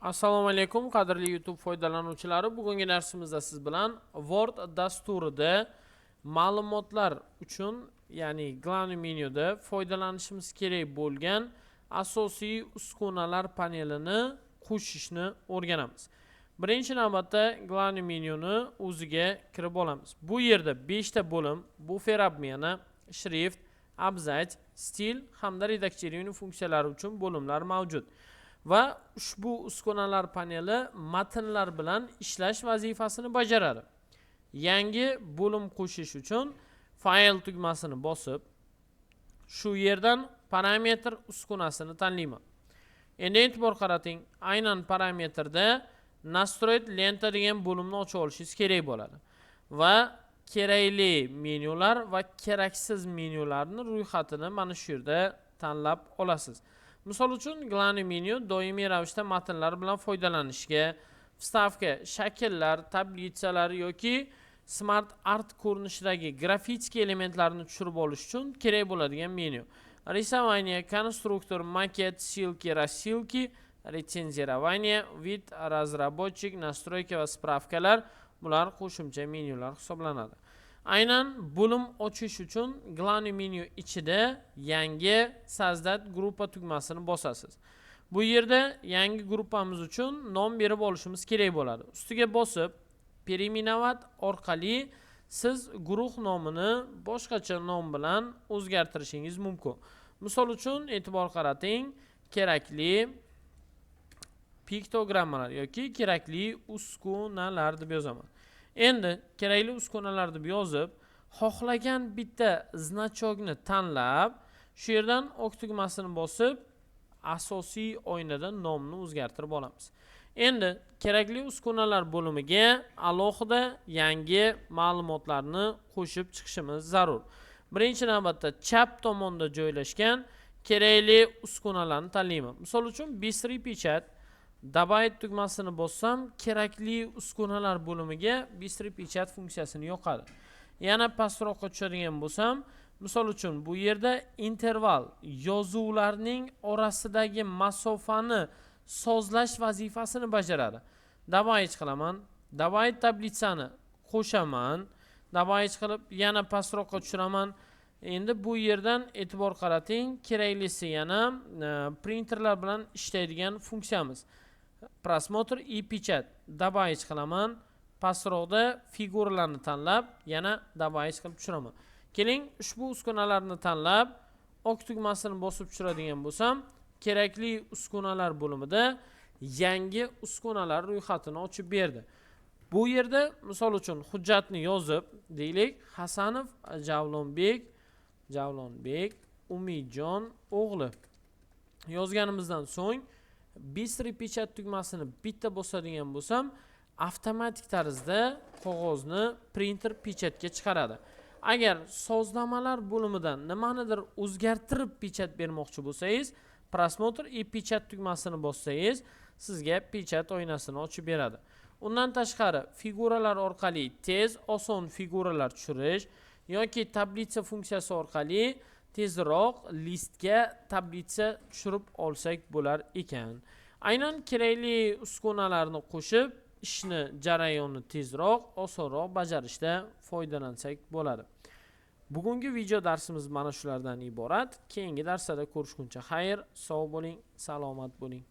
Assalomu alaykum qadrli YouTube foydalanuvchilari. Bugungi darsimizda siz bilan Word dasturida ma'lumotlar uchun, ya'ni главный menyuda foydalanishimiz kerak bo'lgan asosiy uskunalar panelini qo'shishni o'rganamiz. Birinchi navbatda главный menyuni o'ziga kirib olamiz. Bu yerda 5 ta bo'lim: buffer обмена, shrift, abzach, stil hamda redaktoriyning funksiyalari uchun bo'limlar mavjud. Va ushbu uskunalar paneli matnlar bilan ishlash vazifasini bajaradi. Yangi bo'lim qo'shish uchun fayl tugmasini bosib, shu yerdan parametr uskunasini tanlayman. Endi e'tibor qarating, aynan parametrda Настроить lenta degan bo'limni ochib olishingiz kerak bo'ladi. Va kerakli menyular va keraksiz menyularni ro'yxatini mana shu yerda tanlab olasiz. Misol uchun, главный menyu doimiy ravishda matnlar bilan foydalanishga, vstavka, shakllar, tablitsalar yoki smart art ko'rinishidagi grafik elementlarni tushirib olish uchun kerak bo'ladigan menyu. Рисование, конструктор, maket, ссылки, рассылки, retsenzирование, vid, разработчик, настройки va spravkalar bular qo'shimcha menyular hisoblanadi. Aynan bo'lim ochish uchun главный menyu ichida yangi sozdat gruppa tugmasini bosasiz. Bu yerda yangi gruppamiz uchun nom berib olishimiz kerak bo'ladi. Ustiga bosib, переименовать orqali siz guruh nomini boshqacha nom bilan o'zgartirishingiz mumkin. Misol uchun e'tibor qarating, kerakli piktogrammalar yoki kerakli uskunalar deb yozaman. Endi kerakli uskunalar deb yozib, xohlagan bitta znachokni tanlab, shu yerdan ok tugmasini bosib, asosiy oynada nomni o'zgartirib olamiz. Endi kerakli uskunalar bo'limiga alohida yangi ma'lumotlarni qo'shib chiqishimiz zarur. Birinchi navbatda chap tomonda joylashgan kerakli uskunalarni tanlayman. Misol uchun быстрый печать Добавить tugmasini bossam, kerakli uskunalar bo'limiga быстрый печать funksiyasini yoqadi. Yana pastroqqa tushadigan bo'lsam, misol uchun bu yerda interval yozuvlarning orasidagi masofani sozlash vazifasini bajaradi. Добавить qilaman, добавить tablitsani qo'shaman, добавить qilib yana pastroqqa tushiraman. Endi bu yerdan e'tibor qarating, keraklisi yana printerlar bilan ishlaydigan funksiyamiz. Просмотр и печать. Добавить qilaman. Pastroqda figuralarni tanlab, yana добавить qilib tushiraman. Keling, ushbu uskunalarni tanlab, ok tugmasini bosib tushiradigan bo'lsam, kerakli uskunalar bo'limida yangi uskunalar ro'yxatini ochib berdi. Bu yerda misol uchun hujjatni yozib, deylik, Hasanov Javlonbek Umidjon o'g'li yozganimizdan so'ng быстрый печать tugmasini bitta bosadigan bo'lsam, avtomatik tarzda qog'ozni printer pechatga chiqaradi. Agar sozlamalar bo'limidan nimanidir o'zgartirib pechat bermoqchi bo'lsangiz, просмотр и pechat tugmasini bossangiz, sizga pechat oynasini ochib beradi. Undan tashqari, figuralar orqali tez, oson figuralar tushirish yoki tablitsa funksiyasi orqali tezroq listga tablitsa tushirib olsak bo'lar ekan. Aynan kerakli uskunalarni qo'shib, ishni jarayonni tezroq, osonroq bajarishda foydalansak bo'ladi. Bugungi video darsimiz mana shulardan iborat. Keyingi darslarda ko'rishguncha xayr, sog' bo'ling, salomat bo'ling.